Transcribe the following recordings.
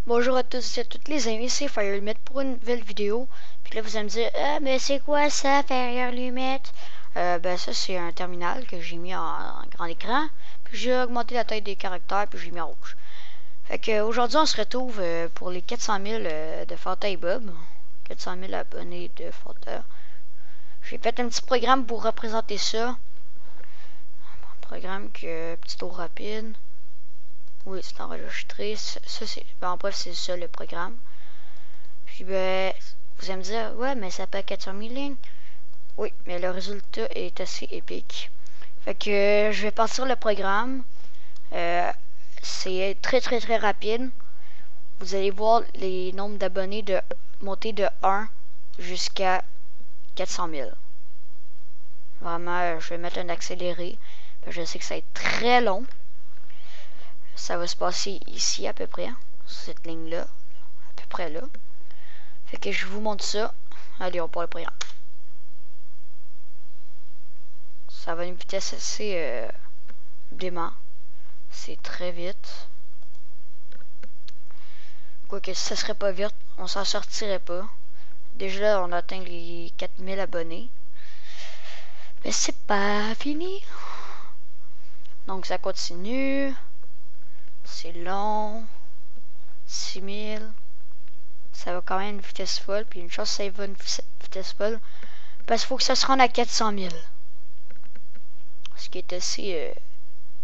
Bonjour à tous et à toutes les amis, c'est FireLumette pour une nouvelle vidéo. Puis là vous allez me dire, ah mais c'est quoi ça FireLumette? Ben ça c'est un terminal que j'ai mis en grand écran. Puis j'ai augmenté la taille des caractères puis j'ai mis en rouge. Fait que aujourd'hui on se retrouve pour les 400 000 de Fanta et Bob. 400 000 abonnés de Fanta. J'ai fait un petit programme pour représenter ça. Un programme que, petit tour rapide. Oui, c'est enregistré. Ça, c'est. Ben, en bref, c'est ça le programme. Puis, ben, vous allez me dire, ouais, mais ça peut 400 000 lignes. Oui, mais le résultat est assez épique. Fait que je vais partir le programme. C'est très rapide. Vous allez voir les nombres d'abonnés de monter de 1 jusqu'à 400 000. Vraiment, je vais mettre un accéléré. Je sais que ça va être très long. Ça va se passer ici à peu près, sur cette ligne-là, à peu près là. Fait que je vous montre ça. Allez, on part le programme. Ça va à une vitesse assez dément. C'est très vite. Quoique si ça serait pas vite, on s'en sortirait pas. Déjà là, on atteint les 4000 abonnés. Mais c'est pas fini. Donc ça continue. C'est long. 6000. Ça va quand même à une vitesse folle. Puis une chose, ça va à une vitesse folle. Parce qu'il faut que ça se rende à 400 000. Ce qui est assez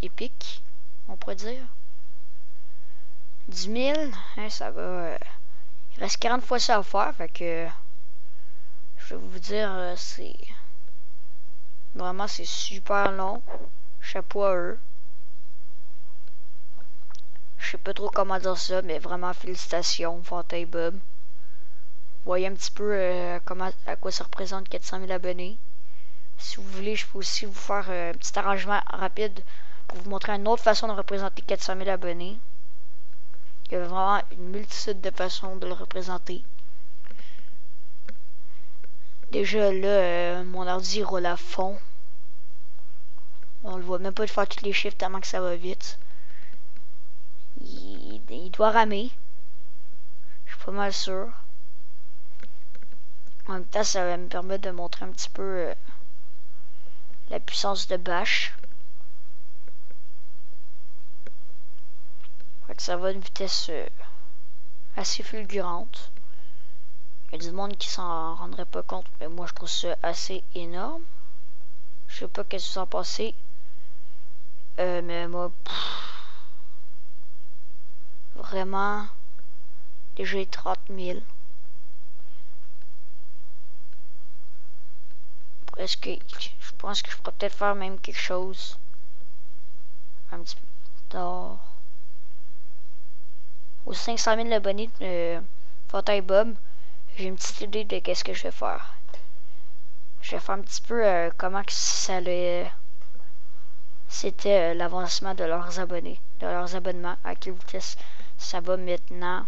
épique, on pourrait dire. 10 000, hein, ça va. Il reste 40 fois ça à faire. Fait que. Je vais vous dire, c'est. Vraiment, c'est super long. Chapeau à eux. Je sais pas trop comment dire ça, mais vraiment félicitations, Fanta et Bob. Vous voyez un petit peu à quoi ça représente 400 000 abonnés. Si vous voulez, je peux aussi vous faire un petit arrangement rapide pour vous montrer une autre façon de représenter 400 000 abonnés. Il y a vraiment une multitude de façons de le représenter. Déjà là, mon ordi roule à fond. On le voit même pas de faire tous les chiffres tellement que ça va vite. Il doit ramer. Je suis pas mal sûr. En même temps, ça va me permettre de montrer un petit peu la puissance de Bash. Fait que ça va à une vitesse assez fulgurante. Il y a du monde qui s'en rendrait pas compte, mais moi je trouve ça assez énorme. Je sais pas qu'est-ce que vous en pensez. Mais moi, vraiment, déjà 30 000. Presque, je pense que je pourrais peut-être faire même quelque chose. Un petit peu d'or. Aux 500 000 abonnés de Fanta et Bob, j'ai une petite idée de qu'est-ce que je vais faire. Je vais faire un petit peu comment que ça allait. C'était l'avancement de leurs abonnés, de leurs abonnements, à quelle vitesse ça va maintenant.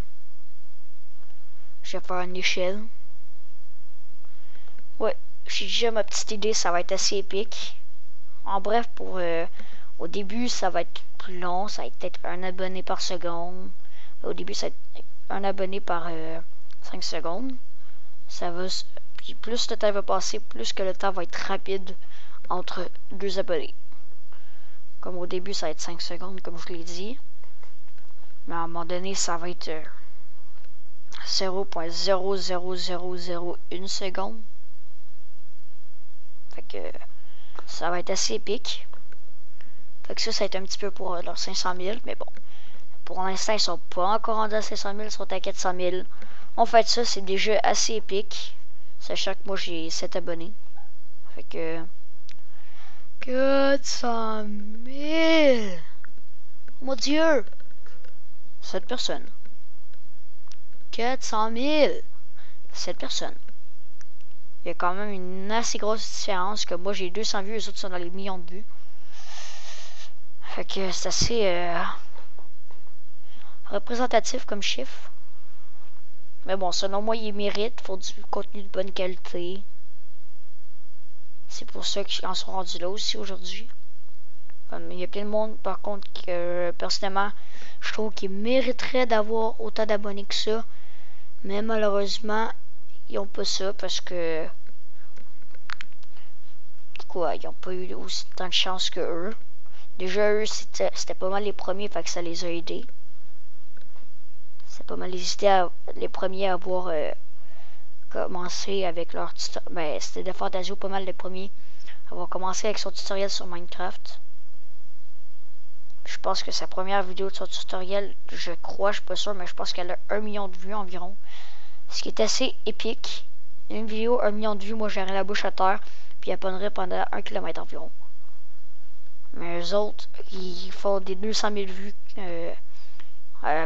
Je vais faire une échelle. Ouais, j'ai déjà ma petite idée, ça va être assez épique. En bref, pour au début, ça va être plus long, ça va être peut-être un abonné par seconde. Au début, ça va être un abonné par 5 secondes. Ça va, puis plus le temps va passer, plus que le temps va être rapide entre deux abonnés. Comme au début, ça va être 5 secondes, comme je l'ai dit. Mais à un moment donné, ça va être 0.00001 seconde. Fait que ça va être assez épique. Fait que ça va être un petit peu pour leurs 500 000. Mais bon, pour l'instant, ils sont pas encore rendus à 500 000, ils sont à 400 000. En fait, ça, c'est déjà assez épique. Sachant que moi, j'ai 7 abonnés. Fait que 400 000. Oh mon Dieu! 7 personnes. 400 000. 7 personnes. Il y a quand même une assez grosse différence. Que moi, j'ai 200 vues, les autres sont dans les millions de vues. Fait que c'est assez représentatif comme chiffre. Mais bon, selon moi, ils méritent. Il faut du contenu de bonne qualité. C'est pour ça qu'ils en sont rendus là aussi aujourd'hui. Il y a plein de monde, par contre, que personnellement, je trouve qu'ils mériteraient d'avoir autant d'abonnés que ça. Mais malheureusement, ils n'ont pas ça parce que. Quoi, ils n'ont pas eu autant de chance que eux. Déjà, eux, c'était pas mal les premiers, fait que ça les a aidés. C'est pas mal les premiers à avoir commencé avec leur tutoriel. Ben, c'était de Fantasio pas mal les premiers à avoir commencé avec son tutoriel sur Minecraft. Je pense que sa première vidéo de son tutoriel, je crois, je suis pas sûr, mais je pense qu'elle a 1 million de vues environ. Ce qui est assez épique. Une vidéo, 1 million de vues, moi j'aurais la bouche à terre, puis elle ponnerait pendant 1 kilomètre environ. Mais eux autres, ils font des 200 000 vues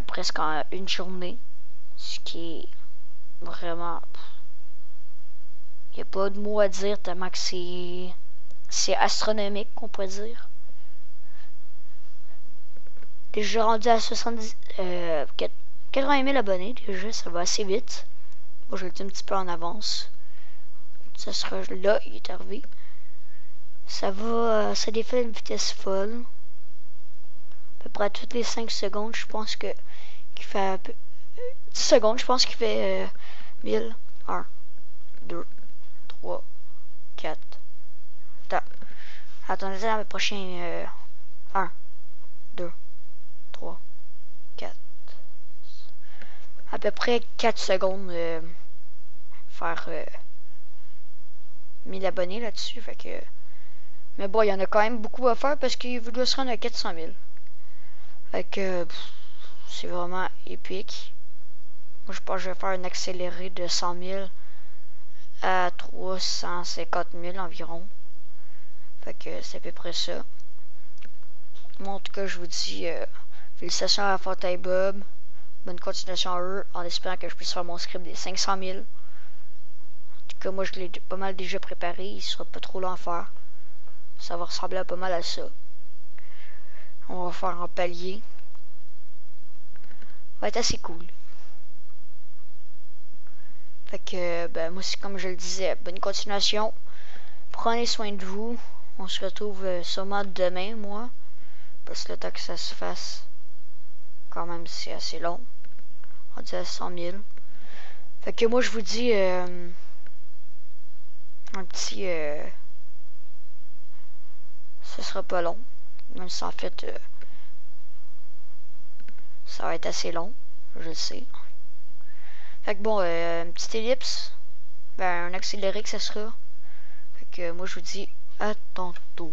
presque en une journée. Ce qui est vraiment. Il n'y a pas de mots à dire tellement que c'est astronomique, qu'on pourrait dire. Déjà rendu à 80 000 abonnés, déjà, ça va assez vite. Moi, je le dis un petit peu en avance. Ça sera là, il est arrivé. Ça va, ça défait à une vitesse folle. À peu près toutes les 5 secondes, je pense qu'il fait 10 secondes, je pense qu'il fait 1000. 1, 2, 3, 4. Attendez à la prochaine. 1, 2, 3, 4. À peu près 4 secondes faire 1000 abonnés là-dessus. Fait que. Mais bon, il y en a quand même beaucoup à faire parce qu'il doit se rendre à 400 000. Fait que c'est vraiment épique. Moi, je pense que je vais faire un accéléré de 100 000 à 350 000 environ. Fait que c'est à peu près ça. Moi, en tout cas, je vous dis félicitations à Fortnite Bob. Bonne continuation à eux, en espérant que je puisse faire mon script des 500 000. En tout cas, moi, je l'ai pas mal déjà préparé. Il sera pas trop long à faire. Ça va ressembler à pas mal à ça. On va faire un palier. Ça va être assez cool. Fait que, ben, moi, c'est comme je le disais, bonne continuation. Prenez soin de vous. On se retrouve sûrement demain, moi. Parce que le temps que ça se fasse, quand même, c'est assez long. On dit à 100 000. Fait que moi, je vous dis un petit. Ce sera pas long. Même si en fait, ça va être assez long. Je le sais. Fait que bon, une petite ellipse. Ben, un accéléré que ça sera. Fait que moi, je vous dis à tantôt.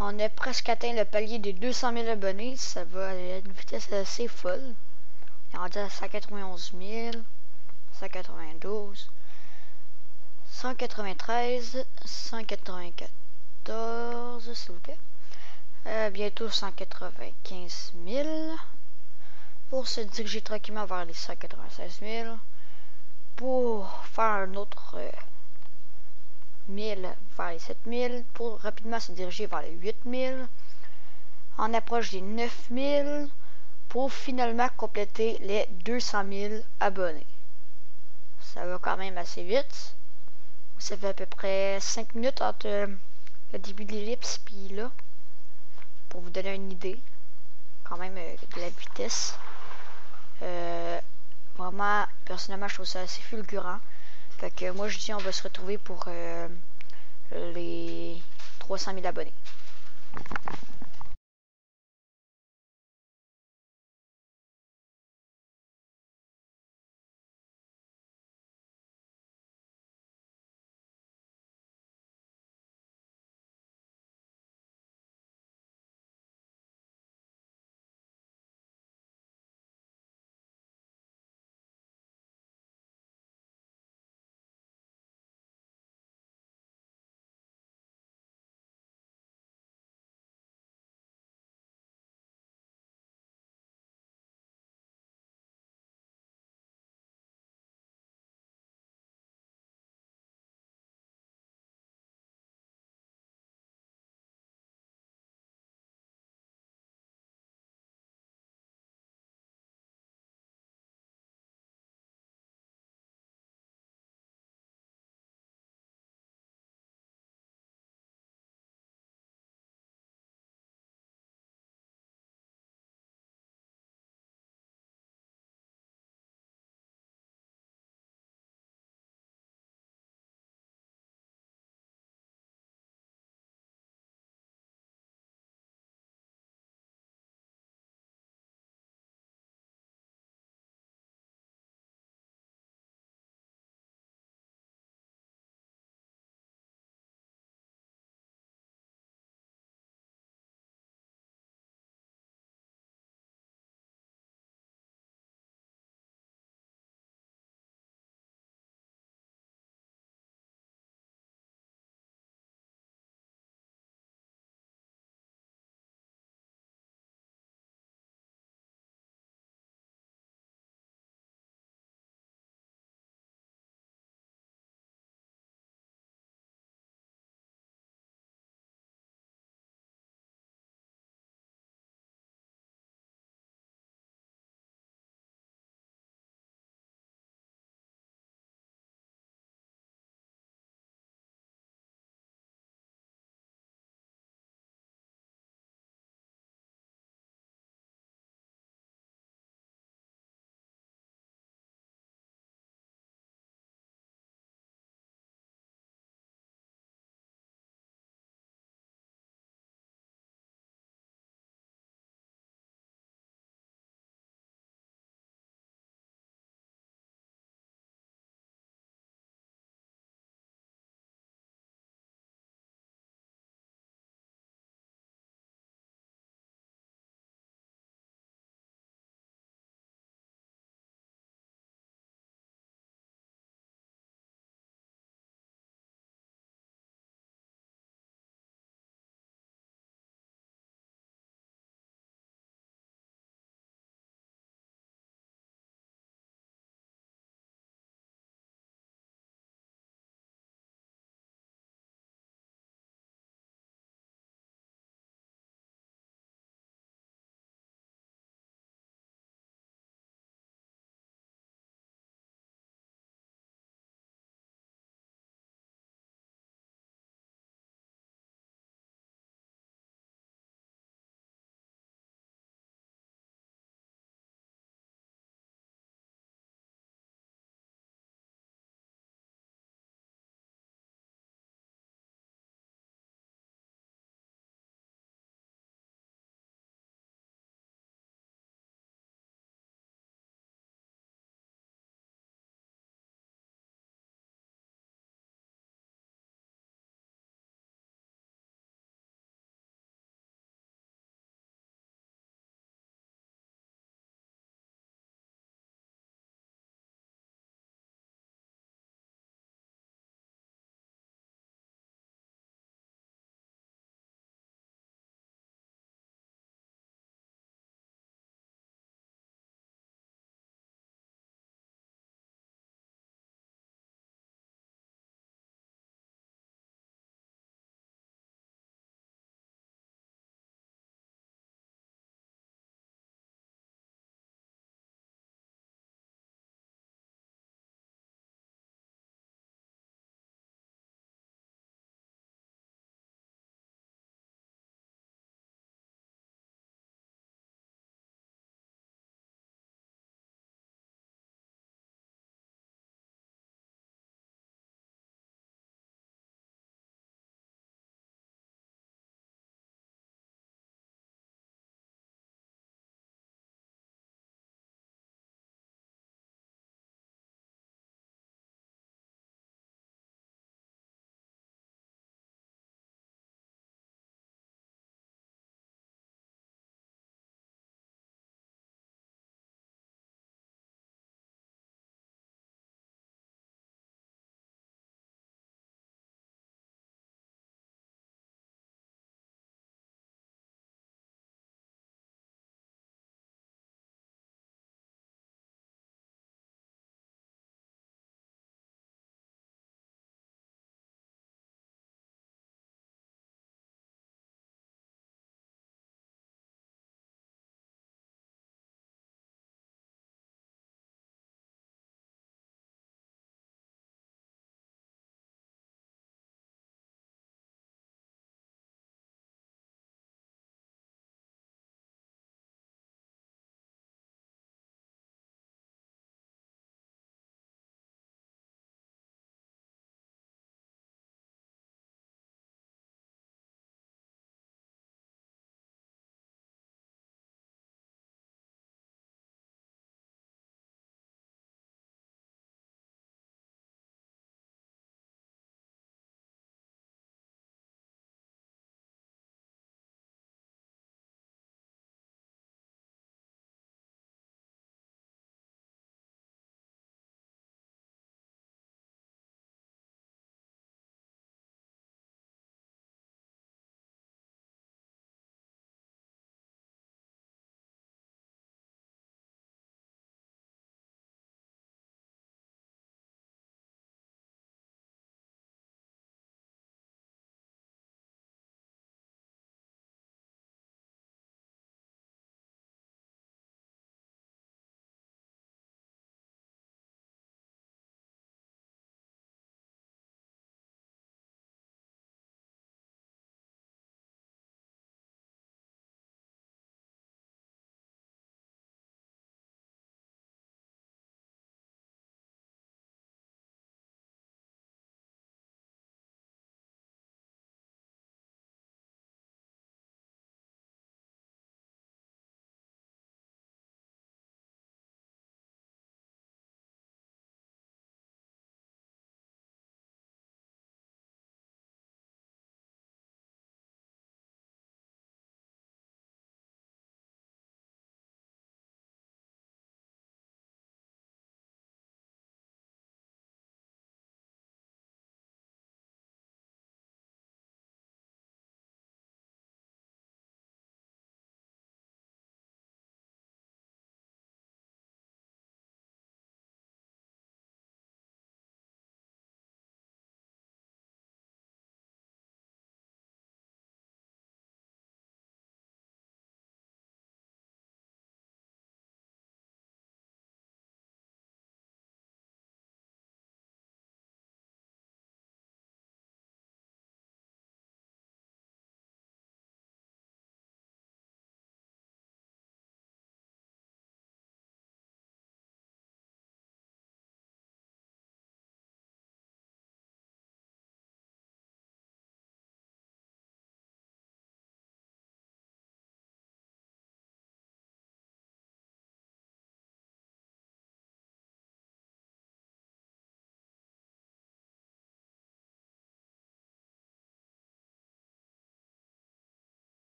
On a presque atteint le palier des 200 000 abonnés. Ça va à une vitesse assez folle. On est rendu à 191 000, 192, 193, 194, s'il vous plaît. Bientôt 195 000. Pour se diriger tranquillement vers les 196 000. Pour faire un autre 1000 vers les 7000. Pour rapidement se diriger vers les 8000. On approche des 9000. Pour finalement compléter les 200 000 abonnés. Ça va quand même assez vite. Ça fait à peu près 5 minutes entre le début de l'ellipse puis là. Pour vous donner une idée quand même de la vitesse. Vraiment, personnellement, je trouve ça assez fulgurant. Fait que moi, je dis on va se retrouver pour les 300 000 abonnés.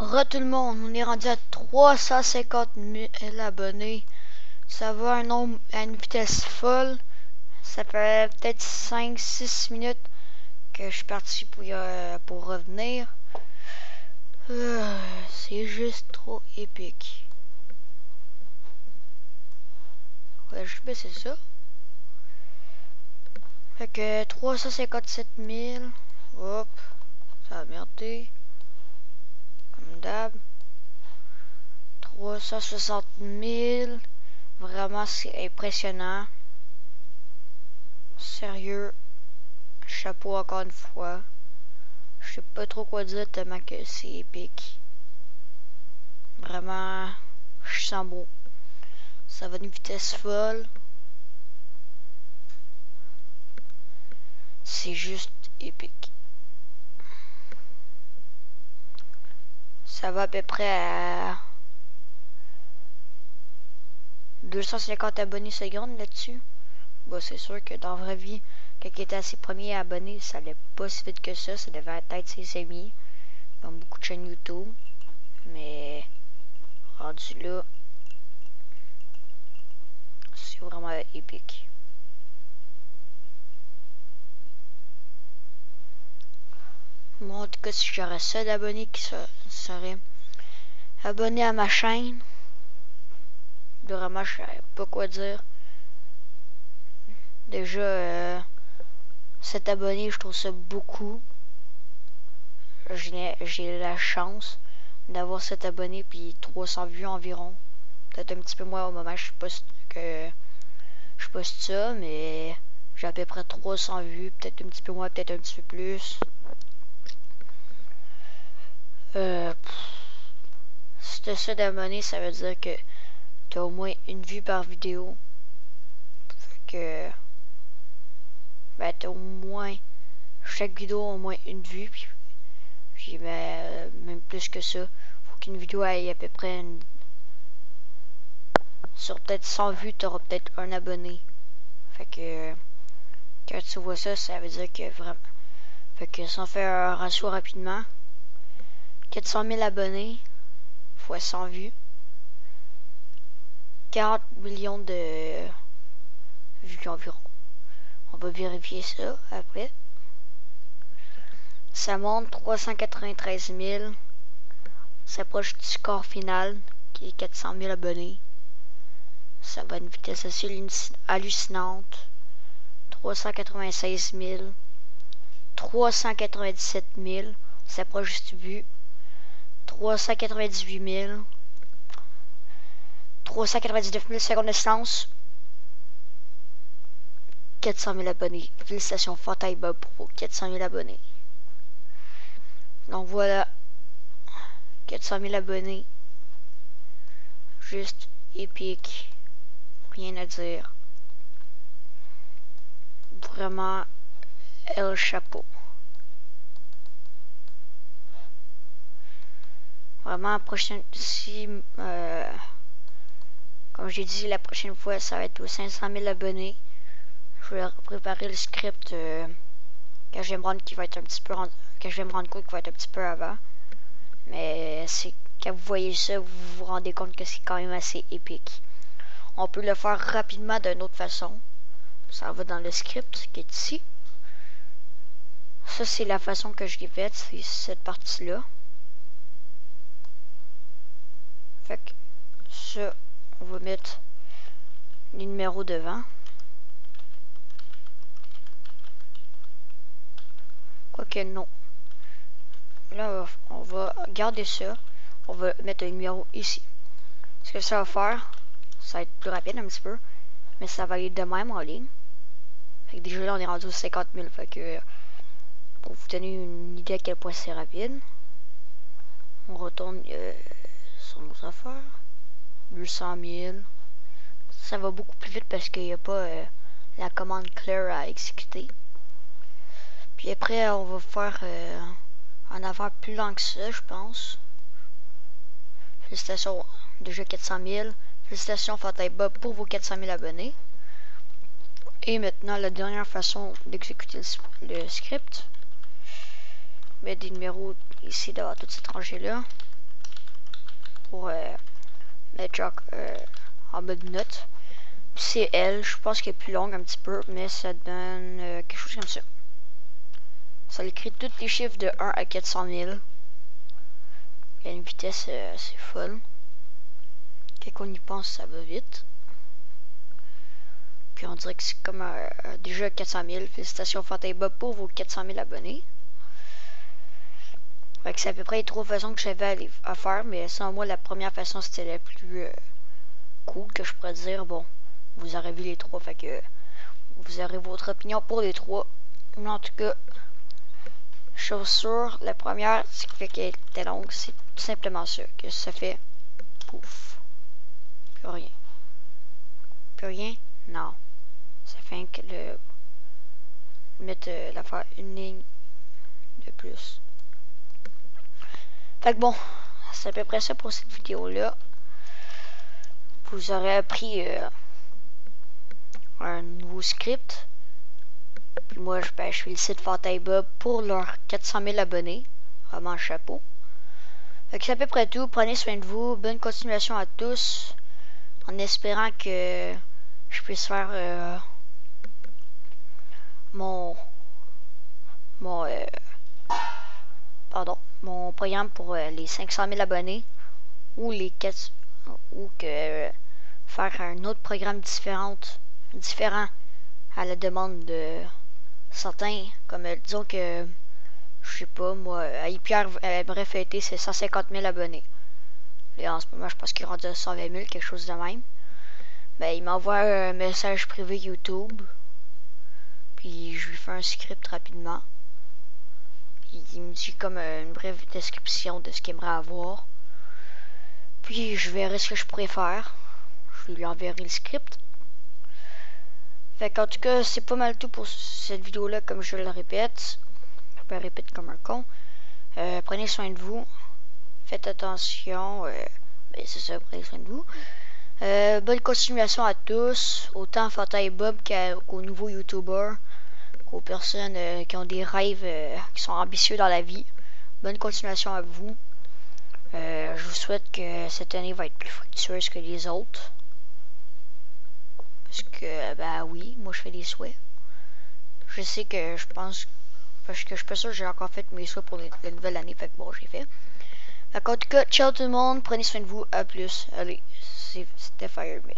Tout le monde, on est rendu à 350 000 abonnés. Ça va un nombre à une vitesse folle. Ça fait peut-être 5-6 minutes que je suis parti pour revenir. C'est juste trop épique. Ouais, je vais baisser ça. Fait que 357 000. Hop, ça a merdé. Comme d'hab. 360 000. Vraiment, c'est impressionnant. Sérieux. Chapeau encore une fois. Je sais pas trop quoi dire tellement que c'est épique. Vraiment, je sens beau. Ça va d'une vitesse folle. C'est juste épique. Ça va à peu près à 250 abonnés secondes là-dessus. Bon, c'est sûr que dans la vraie vie, quand il était à ses premiers abonnés, ça allait pas si vite que ça. Ça devait être ses amis. Comme beaucoup de chaînes YouTube. Mais rendu là, c'est vraiment épique. Moi, en tout cas, si j'aurais ça d'abonnés qui seraient abonnés à ma chaîne, vraiment, je savais pas quoi dire. Déjà, 7 abonnés, je trouve ça beaucoup. J'ai la chance d'avoir 7 abonnés puis 300 vues environ. Peut-être un petit peu moins au moment où je poste ça, mais j'ai à peu près 300 vues, peut-être un petit peu moins, peut-être un petit peu plus. Si t'as ça d'abonnés, ça veut dire que t'as au moins une vue par vidéo. Fait que ben t'as au moins chaque vidéo au moins une vue, puis même plus que ça. Faut qu'une vidéo aille à peu près sur peut-être 100 vues, t'auras peut-être un abonné. Fait que quand tu vois ça, ça veut dire que vraiment. Fait que si on fait un ratio rapidement, 400 000 abonnés fois 100 vues, 40 millions de vues environ. On va vérifier ça après. Ça monte 393 000. Ça approche du score final qui est 400 000 abonnés. Ça va à une vitesse assez hallucinante. 396 000. 397 000. Ça s'approche du but. 398 000. 399 000 secondes de silence. 400 000 abonnés. Félicitations Fantail Bob pour vos 400 000 abonnés. Donc voilà. 400 000 abonnés. Juste épique. Rien à dire. Vraiment le chapeau. Vraiment la prochaine, si comme j'ai dit, la prochaine fois ça va être aux 500 000 abonnés. Je vais préparer le script quand je vais me rendre qu'il va être un petit peu quand je vais me rendre compte qu'il va être un petit peu avant. Mais c'est quand vous voyez ça, vous vous rendez compte que c'est quand même assez épique. On peut le faire rapidement d'une autre façon. Ça va dans le script qui est ici. Ça c'est la façon que je l'ai faite, c'est cette partie-là. Fait que ça, on va mettre les numéros devant. Quoique non. Là, on va garder ça. On va mettre un numéro ici. Ce que ça va faire, ça va être plus rapide un petit peu, mais ça va aller de même en ligne. Fait que déjà là, on est rendu aux 50 000. Fait que pour vous donner une idée à quel point c'est rapide, on retourne sur nos affaires. 200 000. Ça va beaucoup plus vite parce qu'il n'y a pas la commande clear à exécuter. Puis après, on va faire un affaire plus lent que ça, je pense. Félicitations, déjà 400 000. Félicitations Fantail Bob pour vos 400 000 abonnés. Et maintenant, la dernière façon d'exécuter le script. Mettre des numéros ici dans toute cette rangée-là. pour mettre genre en mode note. C'est elle, je pense qu'elle est plus longue un petit peu, mais ça donne quelque chose comme ça. Ça écrit tous les chiffres de 1 à 400 000. Il y a une vitesse assez folle. Quand on y pense, ça va vite. Puis on dirait que c'est comme déjà 400 000. Félicitations Fantasybob pour vos 400 000 abonnés. Fait que c'est à peu près les 3 façons que j'avais à faire, mais selon moi, la première façon c'était la plus cool que je pourrais dire. Bon, vous aurez vu les 3, fait que vous aurez votre opinion pour les 3. Mais en tout cas, chaussure, la première, ce qui fait qu'elle était longue, c'est tout simplement ça, que ça fait pouf. Plus rien. Plus rien? Non. Ça fait que le mettre l'affaire une ligne de plus. Fait que bon, c'est à peu près ça pour cette vidéo là. Vous aurez appris un nouveau script. Puis moi je félicite Fantasybob pour leurs 400 000 abonnés. Vraiment chapeau. Fait que c'est à peu près tout. Prenez soin de vous. Bonne continuation à tous. En espérant que je puisse faire mon programme pour les 500 000 abonnés ou les 4 ou que faire un autre programme différent à la demande de certains, comme disons que je sais pas moi, Pierre aimerait fêter ses 150 000 abonnés. Et en ce moment je pense qu'il est rendu à 120 000, quelque chose de même. Ben il m'envoie un message privé YouTube, puis je lui fais un script rapidement. Il me dit comme une brève description de ce qu'il aimerait avoir. Puis je verrai ce que je pourrais faire. Je lui enverrai le script. Fait qu'en tout cas, c'est pas mal tout pour cette vidéo-là, comme je le répète. Je me répète comme un con. Prenez soin de vous. Faites attention. Ben c'est ça, prenez soin de vous. Bonne continuation à tous. Autant à Fantasybob qu'aux nouveaux YouTubers. Aux personnes qui ont des rêves, qui sont ambitieux dans la vie. Bonne continuation à vous. Je vous souhaite que cette année va être plus fructueuse que les autres. Parce que, ben oui, moi je fais des souhaits. Je sais que je pense, parce que je suis pas sûr que j'ai encore fait mes souhaits pour la nouvelle année, fait que bon, j'ai fait. Fait qu'en tout cas, ciao tout le monde, prenez soin de vous, à plus. Allez, c'était FireMit.